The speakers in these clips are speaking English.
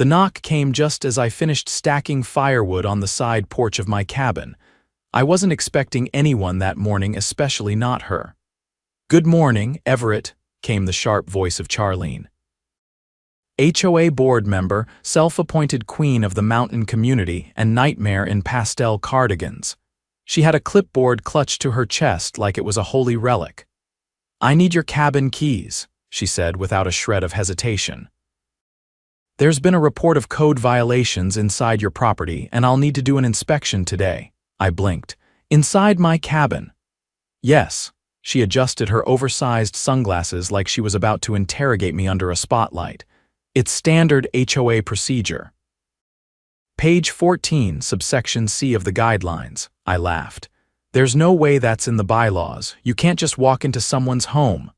The knock came just as I finished stacking firewood on the side porch of my cabin. I wasn't expecting anyone that morning, especially not her. "Good morning, Everett," came the sharp voice of Charlene. HOA board member, self-appointed queen of the mountain community, and nightmare in pastel cardigans. She had a clipboard clutched to her chest like it was a holy relic. "I need your cabin keys," she said without a shred of hesitation. "There's been a report of code violations inside your property, and I'll need to do an inspection today." I blinked. "Inside my cabin?" "Yes." She adjusted her oversized sunglasses like she was about to interrogate me under a spotlight. "It's standard HOA procedure." "Page 14, subsection C of the guidelines," I laughed. "There's no way that's in the bylaws. You can't just walk into someone's home."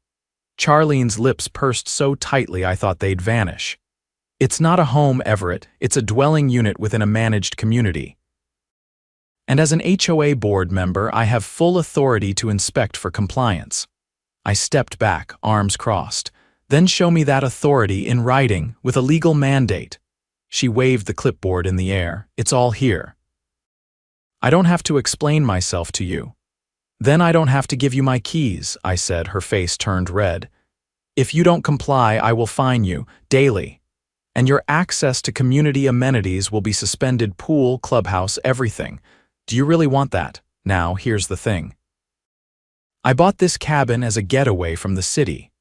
Charlene's lips pursed so tightly I thought they'd vanish. "It's not a home, Everett. It's a dwelling unit within a managed community. And as an HOA board member, I have full authority to inspect for compliance." I stepped back, arms crossed. "Then show me that authority in writing, with a legal mandate." She waved the clipboard in the air. "It's all here." "I don't have to explain myself to you." "Then I don't have to give you my keys," I said, her face turned red. "If you don't comply, I will fine you, daily. And your access to community amenities will be suspended: pool, clubhouse, everything. Do you really want that? Now, here's the thing. I bought this cabin as a getaway from the city.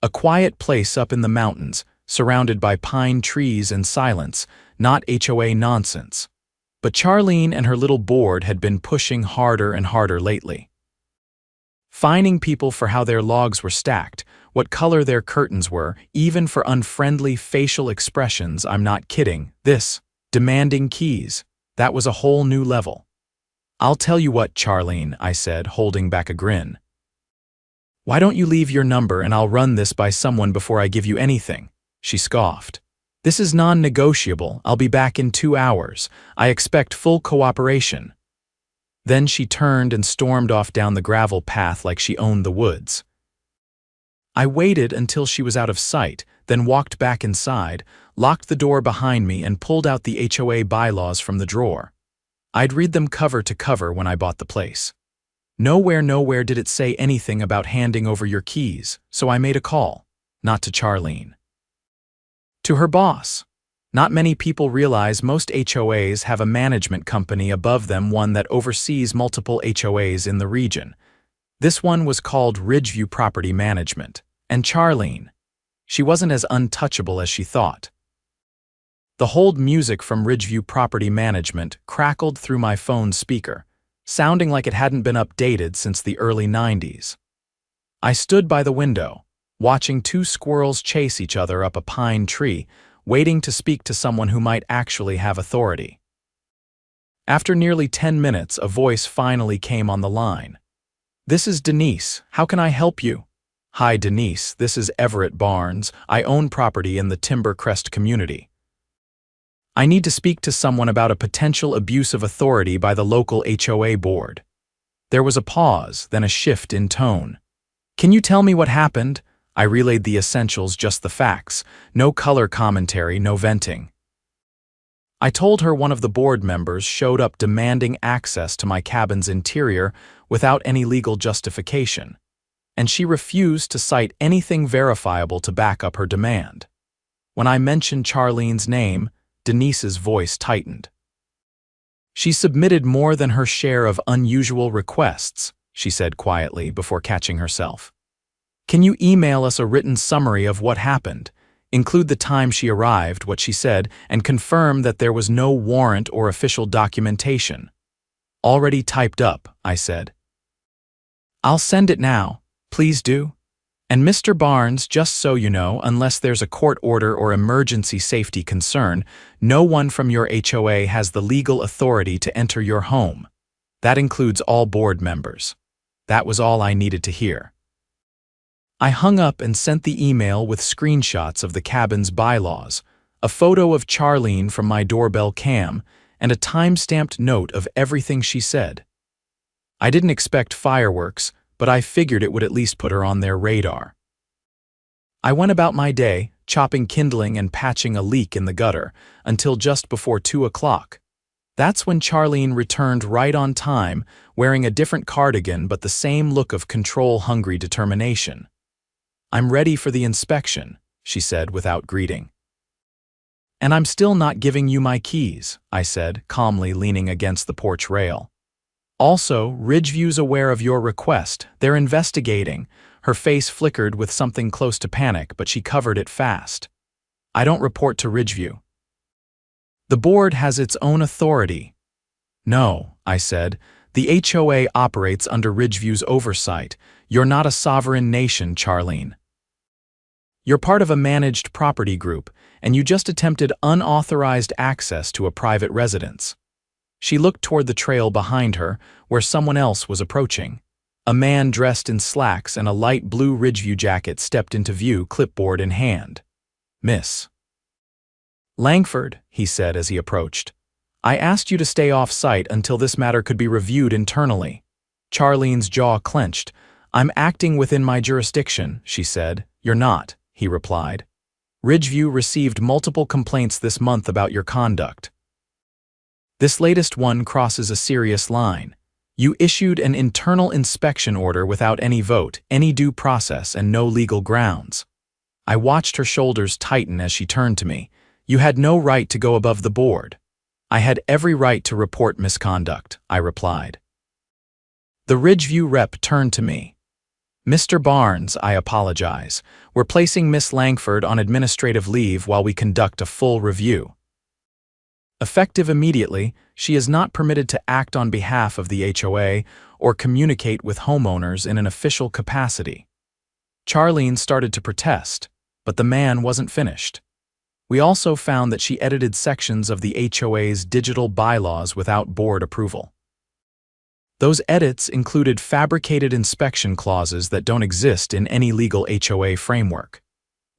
A quiet place up in the mountains, surrounded by pine trees and silence, not HOA nonsense. But Charlene and her little board had been pushing harder and harder lately. Fining people for how their logs were stacked, what color their curtains were, even for unfriendly facial expressions. I'm not kidding. This, demanding keys, that was a whole new level. "I'll tell you what, Charlene," I said, holding back a grin. "Why don't you leave your number and I'll run this by someone before I give you anything?" She scoffed. "This is non-negotiable. I'll be back in 2 hours. I expect full cooperation." Then she turned and stormed off down the gravel path like she owned the woods. I waited until she was out of sight, then walked back inside, locked the door behind me, and pulled out the HOA bylaws from the drawer. I'd read them cover to cover when I bought the place. Nowhere did it say anything about handing over your keys, so I made a call. Not to Charlene. To her boss. Not many people realize most HOAs have a management company above them, one that oversees multiple HOAs in the region. This one was called Ridgeview Property Management. And Charlene, she wasn't as untouchable as she thought. The hold music from Ridgeview Property Management crackled through my phone's speaker, sounding like it hadn't been updated since the early 90s. I stood by the window, watching 2 squirrels chase each other up a pine tree, waiting to speak to someone who might actually have authority. After nearly 10 minutes, a voice finally came on the line. "This is Denise. How can I help you?" "Hi, Denise. This is Everett Barnes. I own property in the Timber Crest community. I need to speak to someone about a potential abuse of authority by the local HOA board." There was a pause, then a shift in tone. "Can you tell me what happened?" I relayed the essentials, just the facts. No color commentary, no venting. I told her one of the board members showed up demanding access to my cabin's interior without any legal justification, and she refused to cite anything verifiable to back up her demand. When I mentioned Charlene's name, Denise's voice tightened. "She submitted more than her share of unusual requests," she said quietly before catching herself. "Can you email us a written summary of what happened? Include the time she arrived, what she said, and confirm that there was no warrant or official documentation." "Already typed up," I said. "I'll send it now. Please do. And Mr. Barnes, just so you know, unless there's a court order or emergency safety concern, no one from your HOA has the legal authority to enter your home. That includes all board members." That was all I needed to hear. I hung up and sent the email with screenshots of the cabin's bylaws, a photo of Charlene from my doorbell cam, and a time-stamped note of everything she said. I didn't expect fireworks, but I figured it would at least put her on their radar. I went about my day, chopping kindling and patching a leak in the gutter, until just before 2 o'clock. That's when Charlene returned right on time, wearing a different cardigan but the same look of control-hungry determination. "I'm ready for the inspection," she said without greeting. "And I'm still not giving you my keys," I said, calmly leaning against the porch rail. "Also, Ridgeview's aware of your request. They're investigating." Her face flickered with something close to panic, but she covered it fast. "I don't report to Ridgeview. The board has its own authority." "No," I said. "The HOA operates under Ridgeview's oversight. You're not a sovereign nation, Charlene. You're part of a managed property group, and you just attempted unauthorized access to a private residence." She looked toward the trail behind her, where someone else was approaching. A man dressed in slacks and a light blue Ridgeview jacket stepped into view, clipboard in hand. "Miss Langford," he said as he approached, "I asked you to stay off-site until this matter could be reviewed internally." Charlene's jaw clenched. "I'm acting within my jurisdiction," she said. "You're not," he replied. "Ridgeview received multiple complaints this month about your conduct. This latest one crosses a serious line. You issued an internal inspection order without any vote, any due process, and no legal grounds." I watched her shoulders tighten as she turned to me. "You had no right to go above the board." "I had every right to report misconduct," I replied. The Ridgeview rep turned to me. "Mr. Barnes, I apologize. We're placing Miss Langford on administrative leave while we conduct a full review. Effective immediately, she is not permitted to act on behalf of the HOA or communicate with homeowners in an official capacity." Charlene started to protest, but the man wasn't finished. "We also found that she edited sections of the HOA's digital bylaws without board approval. Those edits included fabricated inspection clauses that don't exist in any legal HOA framework.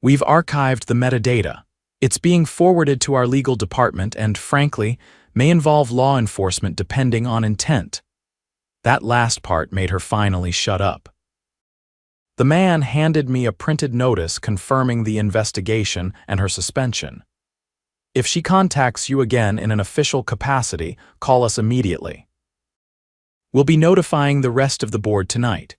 We've archived the metadata. It's being forwarded to our legal department and, frankly, may involve law enforcement depending on intent." That last part made her finally shut up. The man handed me a printed notice confirming the investigation and her suspension. "If she contacts you again in an official capacity, call us immediately. We'll be notifying the rest of the board tonight."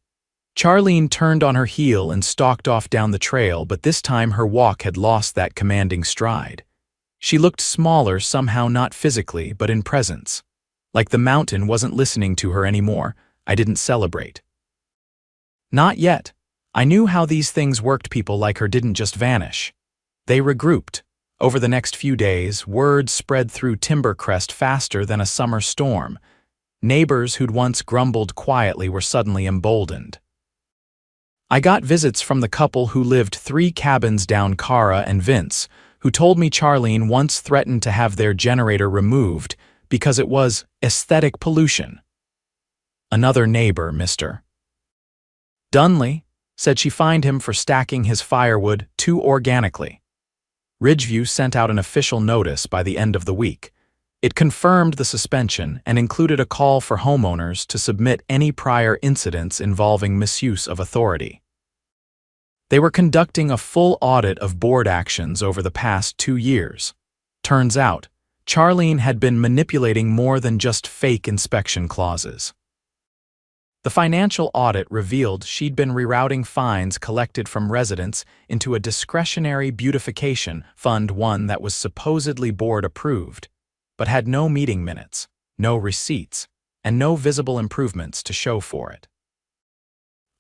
Charlene turned on her heel and stalked off down the trail, but this time her walk had lost that commanding stride. She looked smaller somehow, not physically, but in presence. Like the mountain wasn't listening to her anymore. I didn't celebrate. Not yet. I knew how these things worked. People like her didn't just vanish. They regrouped. Over the next few days, word spread through Timbercrest faster than a summer storm. Neighbors who'd once grumbled quietly were suddenly emboldened. I got visits from the couple who lived 3 cabins down, Cara and Vince, who told me Charlene once threatened to have their generator removed because it was aesthetic pollution. Another neighbor, Mr. Dunley, said she fined him for stacking his firewood too organically. Ridgeview sent out an official notice by the end of the week. It confirmed the suspension and included a call for homeowners to submit any prior incidents involving misuse of authority. They were conducting a full audit of board actions over the past 2 years. Turns out, Charlene had been manipulating more than just fake inspection clauses. The financial audit revealed she'd been rerouting fines collected from residents into a discretionary beautification fund, one that was supposedly board approved, but had no meeting minutes, no receipts, and no visible improvements to show for it.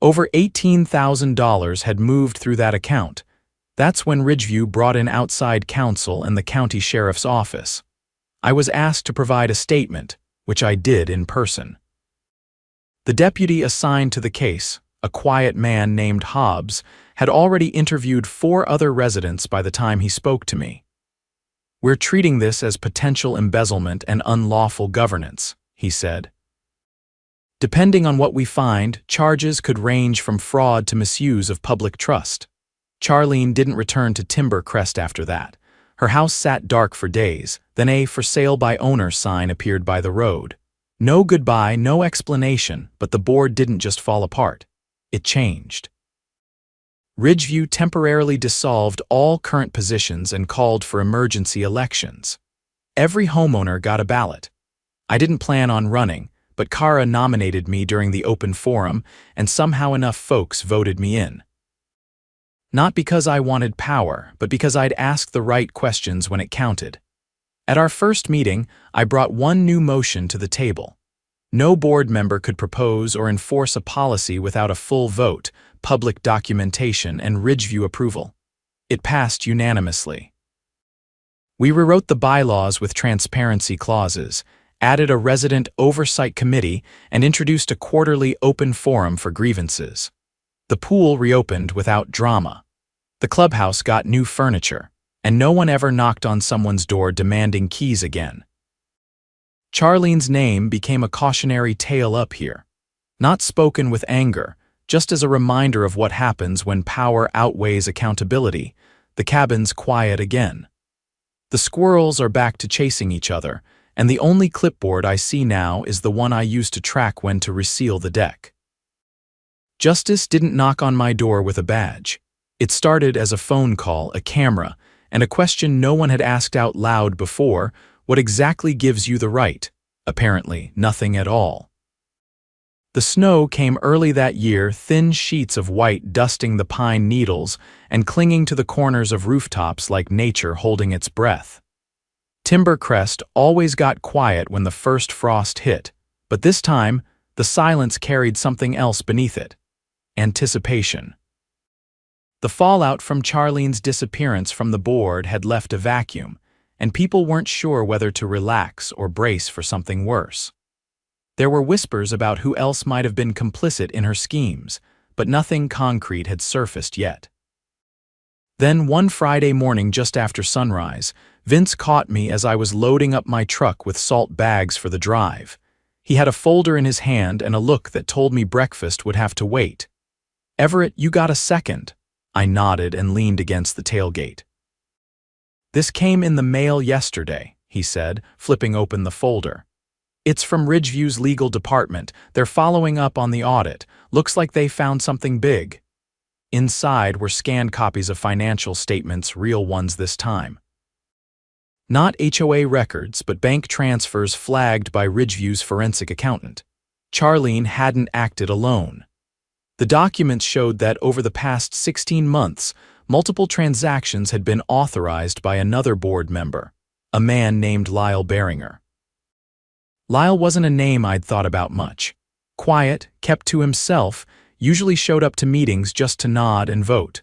Over $18,000 had moved through that account. That's when Ridgeview brought in outside counsel and the county sheriff's office. I was asked to provide a statement, which I did in person. The deputy assigned to the case, a quiet man named Hobbs, had already interviewed 4 other residents by the time he spoke to me. "We're treating this as potential embezzlement and unlawful governance," he said. "Depending on what we find, charges could range from fraud to misuse of public trust." Charlene didn't return to Timbercrest after that. Her house sat dark for days, then a "for sale by owner" sign appeared by the road. No goodbye, no explanation, but the board didn't just fall apart. It changed. Ridgeview temporarily dissolved all current positions and called for emergency elections. Every homeowner got a ballot. I didn't plan on running, but Kara nominated me during the open forum, and somehow enough folks voted me in. Not because I wanted power, but because I'd asked the right questions when it counted. At our first meeting, I brought one new motion to the table. No board member could propose or enforce a policy without a full vote, public documentation, and Ridgeview approval. It passed unanimously. We rewrote the bylaws with transparency clauses, added a resident oversight committee, and introduced a quarterly open forum for grievances. The pool reopened without drama. The clubhouse got new furniture, and no one ever knocked on someone's door demanding keys again. Charlene's name became a cautionary tale up here, not spoken with anger, just as a reminder of what happens when power outweighs accountability. The cabin's quiet again. The squirrels are back to chasing each other, and the only clipboard I see now is the one I used to track when to reseal the deck. Justice didn't knock on my door with a badge. It started as a phone call, a camera, and a question no one had asked out loud before: what exactly gives you the right? Apparently, nothing at all. The snow came early that year, thin sheets of white dusting the pine needles and clinging to the corners of rooftops like nature holding its breath. Timbercrest always got quiet when the first frost hit, but this time, the silence carried something else beneath it: anticipation. The fallout from Charlene's disappearance from the board had left a vacuum, and people weren't sure whether to relax or brace for something worse. There were whispers about who else might have been complicit in her schemes, but nothing concrete had surfaced yet. Then one Friday morning just after sunrise, Vince caught me as I was loading up my truck with salt bags for the drive. He had a folder in his hand and a look that told me breakfast would have to wait. "Everett, you got a second?" I nodded and leaned against the tailgate. "This came in the mail yesterday," he said, flipping open the folder. "It's from Ridgeview's legal department. They're following up on the audit. Looks like they found something big." Inside were scanned copies of financial statements, real ones this time. Not HOA records, but bank transfers flagged by Ridgeview's forensic accountant. Charlene hadn't acted alone. The documents showed that over the past 16 months, multiple transactions had been authorized by another board member, a man named Lyall Beringer. Lyall wasn't a name I'd thought about much. Quiet, kept to himself, usually showed up to meetings just to nod and vote.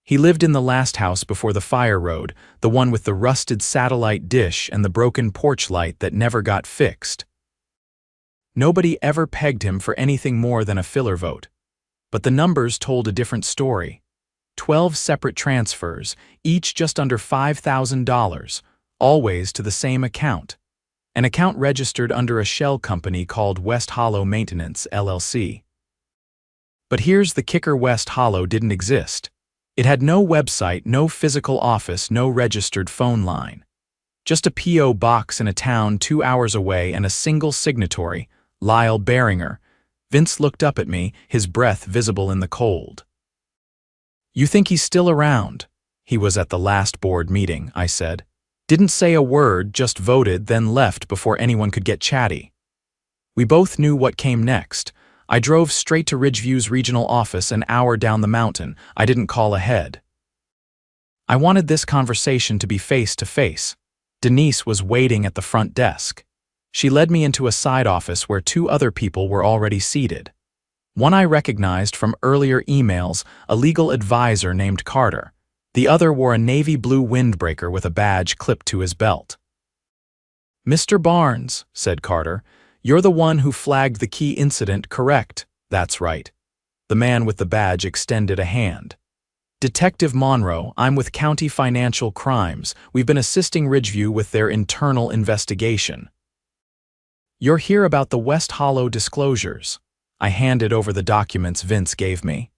He lived in the last house before the fire road, the one with the rusted satellite dish and the broken porch light that never got fixed. Nobody ever pegged him for anything more than a filler vote. But the numbers told a different story. 12 separate transfers, each just under $5,000, always to the same account. An account registered under a shell company called West Hollow Maintenance, LLC. But here's the kicker: West Hollow didn't exist. It had no website, no physical office, no registered phone line. Just a P.O. box in a town 2 hours away and a single signatory, Lyall Beringer. Vince looked up at me, his breath visible in the cold. "You think he's still around?" "He was at the last board meeting," I said. Didn't say a word, just voted, then left before anyone could get chatty. We both knew what came next. I drove straight to Ridgeview's regional office an hour down the mountain. I didn't call ahead. I wanted this conversation to be face-to-face. Denise was waiting at the front desk. She led me into a side office where 2 other people were already seated. One I recognized from earlier emails, a legal advisor named Carter. The other wore a navy blue windbreaker with a badge clipped to his belt. "Mr. Barnes," said Carter, "you're the one who flagged the key incident, correct?" "That's right." The man with the badge extended a hand. "Detective Monroe, I'm with County Financial Crimes. We've been assisting Ridgeview with their internal investigation." "You're here about the West Hollow disclosures." I handed over the documents Vince gave me.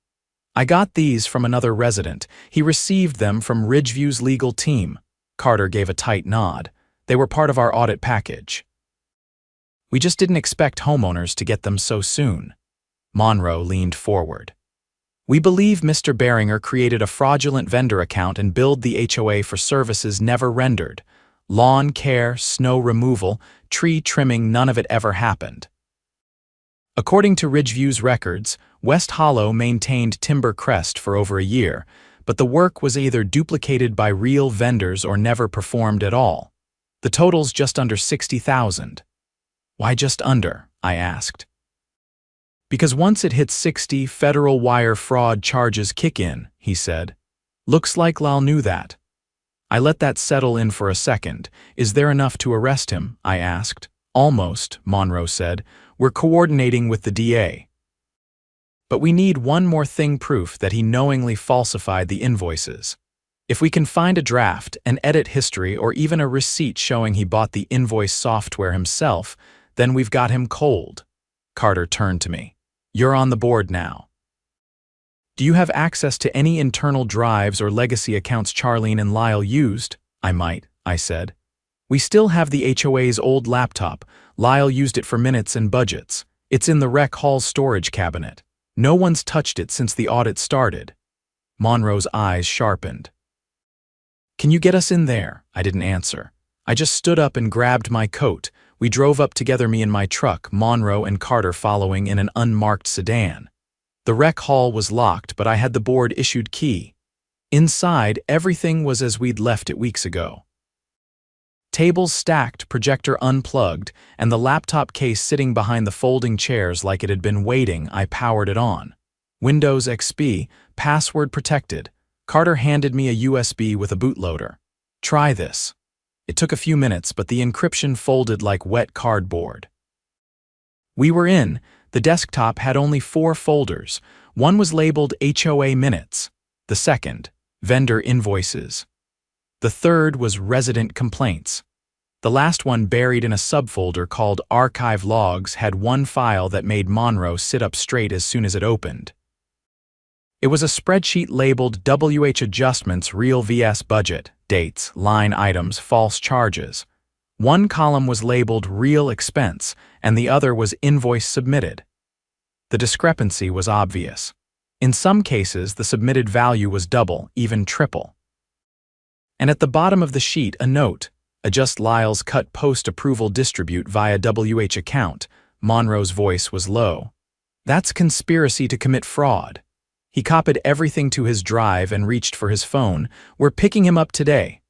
"I got these from another resident. He received them from Ridgeview's legal team." Carter gave a tight nod. "They were part of our audit package." "We just didn't expect homeowners to get them so soon." Monroe leaned forward. We believe Mr. Beringer created a fraudulent vendor account and billed the HOA for services never rendered. Lawn care, snow removal, tree trimming, none of it ever happened. According to Ridgeview's records, West Hollow maintained Timber Crest for over a year, but the work was either duplicated by real vendors or never performed at all. The total's just under $60,000. Why just under? I asked. Because once it hits 60, federal wire fraud charges kick in, he said. Looks like Lyall knew that. I let that settle in for a second. Is there enough to arrest him? I asked. Almost, Monroe said. We're coordinating with the DA. But we need one more thing, proof that he knowingly falsified the invoices. If we can find a draft, an edit history, or even a receipt showing he bought the invoice software himself, then we've got him cold. Carter turned to me. You're on the board now. Do you have access to any internal drives or legacy accounts Charlene and Lyall used? I might, I said. We still have the HOA's old laptop. Lyall used it for minutes and budgets. It's in the rec hall storage cabinet. No one's touched it since the audit started. Monroe's eyes sharpened. Can you get us in there? I didn't answer. I just stood up and grabbed my coat. We drove up together, me in my truck, Monroe and Carter following in an unmarked sedan. The rec hall was locked, but I had the board-issued key. Inside, everything was as we'd left it weeks ago. Tables stacked, projector unplugged, and the laptop case sitting behind the folding chairs like it had been waiting. I powered it on. Windows XP, password protected. Carter handed me a USB with a bootloader. Try this. It took a few minutes, but the encryption folded like wet cardboard. We were in. The desktop had only 4 folders. One was labeled HOA Minutes. The second, Vendor Invoices. The third was Resident Complaints. The last one, buried in a subfolder called Archive Logs, had one file that made Monroe sit up straight as soon as it opened. It was a spreadsheet labeled WH Adjustments, Real vs Budget, dates, line items, false charges. One column was labeled Real Expense, and the other was Invoice Submitted. The discrepancy was obvious. In some cases, the submitted value was double, even triple. And at the bottom of the sheet, a note, adjust Lyall's cut post-approval distribute via WH account. Monroe's voice was low. That's conspiracy to commit fraud. He copied everything to his drive and reached for his phone. We're picking him up today.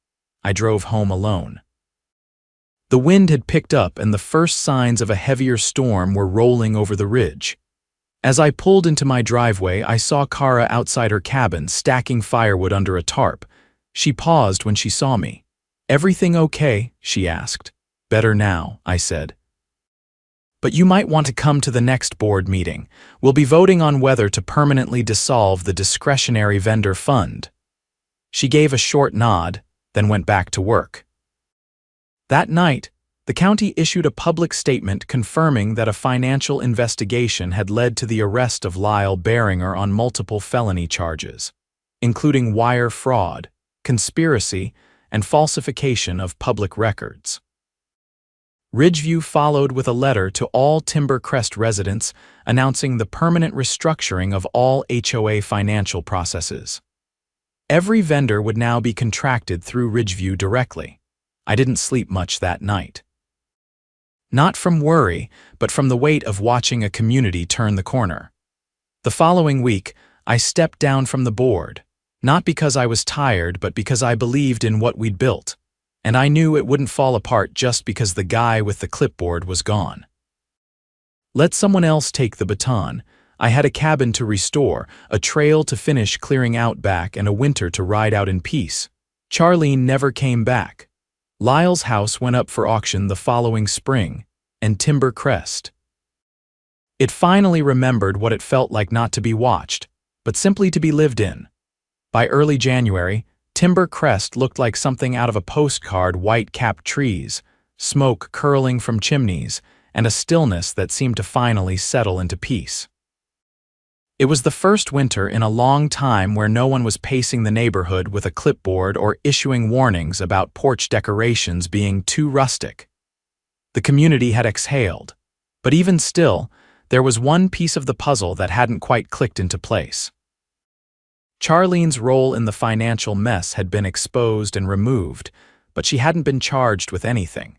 I drove home alone. The wind had picked up and the first signs of a heavier storm were rolling over the ridge. As I pulled into my driveway, I saw Kara outside her cabin, stacking firewood under a tarp. She paused when she saw me. Everything okay? She asked. Better now, I said. But you might want to come to the next board meeting. We'll be voting on whether to permanently dissolve the discretionary vendor fund. She gave a short nod, then went back to work. That night, the county issued a public statement confirming that a financial investigation had led to the arrest of Lyall Beringer on multiple felony charges, including wire fraud, conspiracy, and falsification of public records. Ridgeview followed with a letter to all Timber Crest residents announcing the permanent restructuring of all HOA financial processes. Every vendor would now be contracted through Ridgeview directly. I didn't sleep much that night. Not from worry, but from the weight of watching a community turn the corner. The following week, I stepped down from the board, not because I was tired, but because I believed in what we'd built, and I knew it wouldn't fall apart just because the guy with the clipboard was gone. Let someone else take the baton. I had a cabin to restore, a trail to finish clearing out back, and a winter to ride out in peace. Charlene never came back. Lyall's house went up for auction the following spring, and Timber Crest. It finally remembered what it felt like not to be watched, but simply to be lived in. By early January, Timber Crest looked like something out of a postcard: white-capped trees, smoke curling from chimneys, and a stillness that seemed to finally settle into peace. It was the first winter in a long time where no one was pacing the neighborhood with a clipboard or issuing warnings about porch decorations being too rustic. The community had exhaled, but even still, there was one piece of the puzzle that hadn't quite clicked into place. Charlene's role in the financial mess had been exposed and removed, but she hadn't been charged with anything.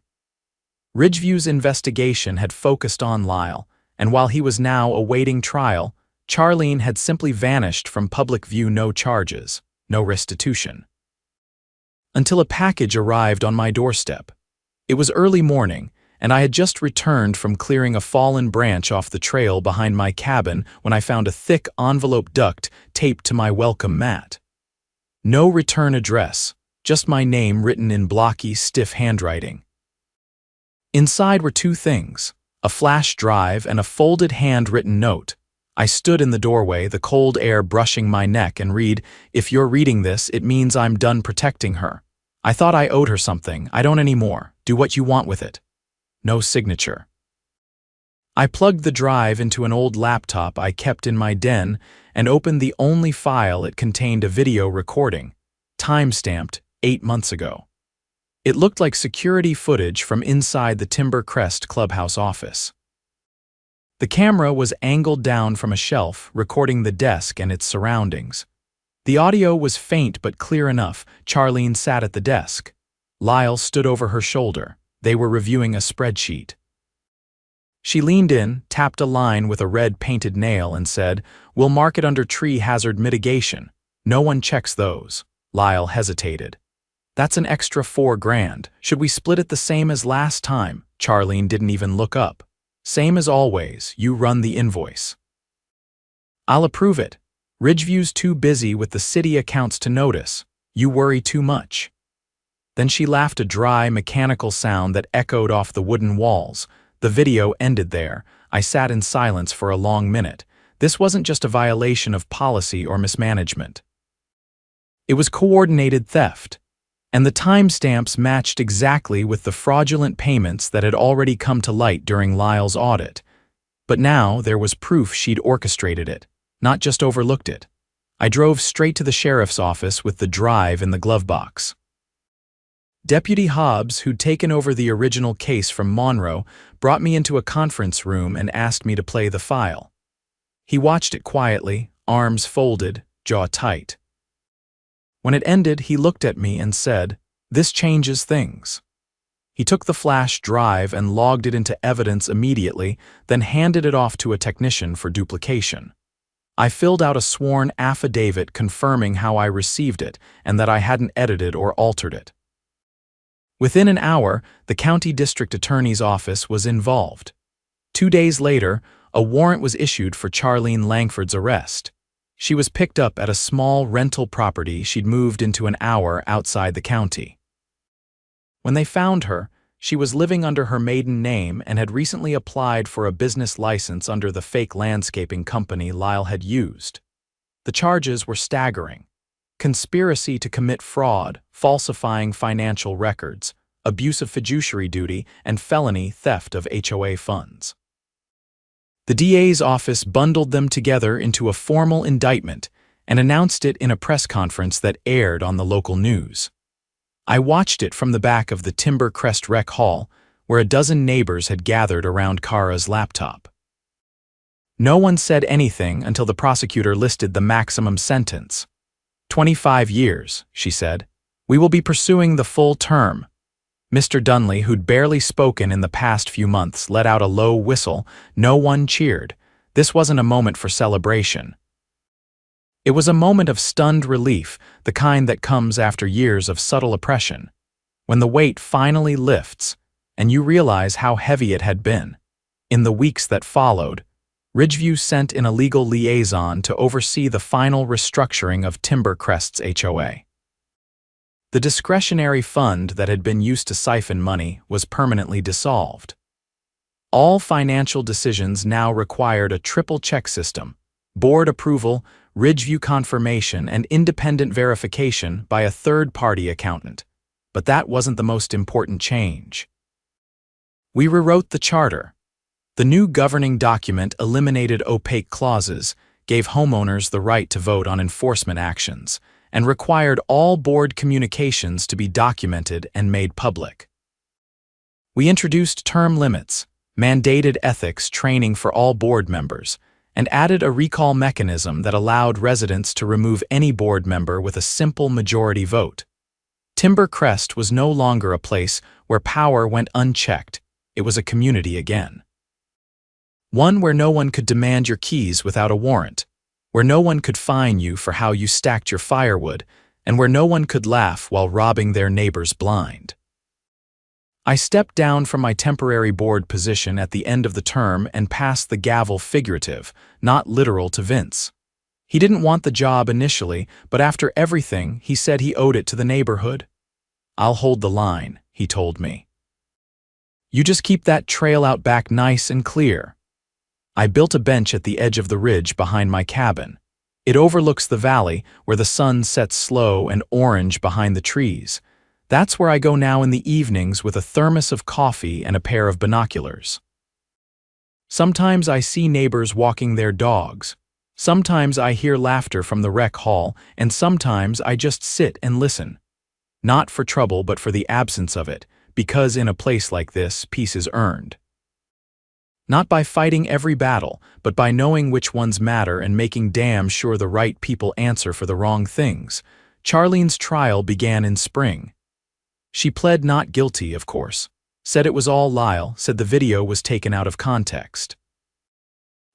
Ridgeview's investigation had focused on Lyall, and while he was now awaiting trial, Charlene had simply vanished from public view. No charges, no restitution. Until a package arrived on my doorstep. It was early morning, and I had just returned from clearing a fallen branch off the trail behind my cabin when I found a thick envelope duct taped to my welcome mat. No return address, just my name written in blocky, stiff handwriting. Inside were two things, a flash drive and a folded handwritten note. I stood in the doorway, the cold air brushing my neck, and read, "If you're reading this, it means I'm done protecting her. I thought I owed her something. I don't anymore. Do what you want with it." No signature. I plugged the drive into an old laptop I kept in my den and opened the only file it contained: a video recording, time-stamped 8 months ago. It looked like security footage from inside the Timber Crest clubhouse office. The camera was angled down from a shelf, recording the desk and its surroundings. The audio was faint but clear enough. Charlene sat at the desk. Lyall stood over her shoulder. They were reviewing a spreadsheet. She leaned in, tapped a line with a red painted nail, and said, "We'll mark it under tree hazard mitigation. No one checks those." Lyall hesitated. "That's an extra $4 grand. Should we split it the same as last time?" Charlene didn't even look up. "Same as always, you run the invoice." "I'll approve it. Ridgeview's too busy with the city accounts to notice. You worry too much." Then she laughed, a dry, mechanical sound that echoed off the wooden walls. The video ended there. I sat in silence for a long minute. This wasn't just a violation of policy or mismanagement. It was coordinated theft. And the timestamps matched exactly with the fraudulent payments that had already come to light during Lyall's audit. But now there was proof she'd orchestrated it, not just overlooked it. I drove straight to the sheriff's office with the drive in the glove box. Deputy Hobbs, who'd taken over the original case from Monroe, brought me into a conference room and asked me to play the file. He watched it quietly, arms folded, jaw tight. When it ended, he looked at me and said, "This changes things." He took the flash drive and logged it into evidence immediately, then handed it off to a technician for duplication. I filled out a sworn affidavit confirming how I received it and that I hadn't edited or altered it. Within an hour, the county district attorney's office was involved. 2 days later, a warrant was issued for Charlene Langford's arrest. She was picked up at a small rental property she'd moved into an hour outside the county. When they found her, she was living under her maiden name and had recently applied for a business license under the fake landscaping company Lyall had used. The charges were staggering: conspiracy to commit fraud, falsifying financial records, abuse of fiduciary duty, and felony theft of HOA funds. The DA's office bundled them together into a formal indictment and announced it in a press conference that aired on the local news. I watched it from the back of the Timber Crest Rec Hall, where a dozen neighbors had gathered around Kara's laptop. No one said anything until the prosecutor listed the maximum sentence. 25 years, she said. "We will be pursuing the full term." Mr. Dunley, who'd barely spoken in the past few months, let out a low whistle. No one cheered. This wasn't a moment for celebration. It was a moment of stunned relief, the kind that comes after years of subtle oppression. When the weight finally lifts, and you realize how heavy it had been. In the weeks that followed, Ridgeview sent in a legal liaison to oversee the final restructuring of Timber Crest's HOA. The discretionary fund that had been used to siphon money was permanently dissolved. All financial decisions now required a triple check system: board approval, Ridgeview confirmation, and independent verification by a third-party accountant. But that wasn't the most important change. We rewrote the charter. The new governing document eliminated opaque clauses, gave homeowners the right to vote on enforcement actions, and required all board communications to be documented and made public. We introduced term limits, mandated ethics training for all board members, and added a recall mechanism that allowed residents to remove any board member with a simple majority vote. Timber Crest was no longer a place where power went unchecked. It was a community again. One where no one could demand your keys without a warrant, where no one could fine you for how you stacked your firewood, and where no one could laugh while robbing their neighbors blind. I stepped down from my temporary board position at the end of the term and passed the gavel figurative, not literal, to Vince. He didn't want the job initially, but after everything, he said he owed it to the neighborhood. "I'll hold the line," he told me. "You just keep that trail out back nice and clear." I built a bench at the edge of the ridge behind my cabin. It overlooks the valley where the sun sets slow and orange behind the trees. That's where I go now in the evenings with a thermos of coffee and a pair of binoculars. Sometimes I see neighbors walking their dogs. Sometimes I hear laughter from the rec hall, and sometimes I just sit and listen. Not for trouble, but for the absence of it, because in a place like this, peace is earned. Not by fighting every battle, but by knowing which ones matter and making damn sure the right people answer for the wrong things. Charlene's trial began in spring. She pled not guilty, of course. Said it was all Lyall, said the video was taken out of context.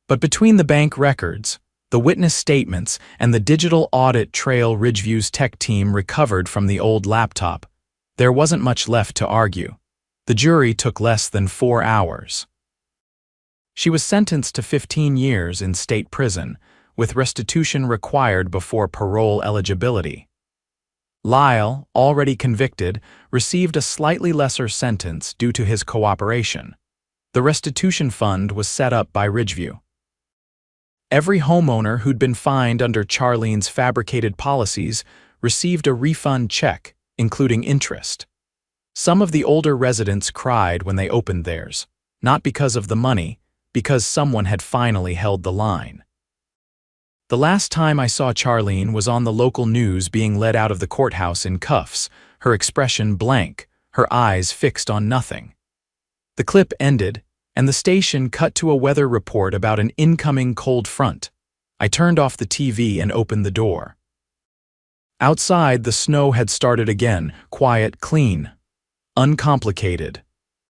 But between the bank records, the witness statements, and the digital audit trail Ridgeview's tech team recovered from the old laptop, there wasn't much left to argue. The jury took less than 4 hours. She was sentenced to 15 years in state prison, with restitution required before parole eligibility. Lyall, already convicted, received a slightly lesser sentence due to his cooperation. The restitution fund was set up by Ridgeview. Every homeowner who'd been fined under Charlene's fabricated policies received a refund check, including interest. Some of the older residents cried when they opened theirs, not because of the money, because someone had finally held the line. The last time I saw Charlene was on the local news being led out of the courthouse in cuffs, her expression blank, her eyes fixed on nothing. The clip ended, and the station cut to a weather report about an incoming cold front. I turned off the TV and opened the door. Outside, the snow had started again, quiet, clean, uncomplicated.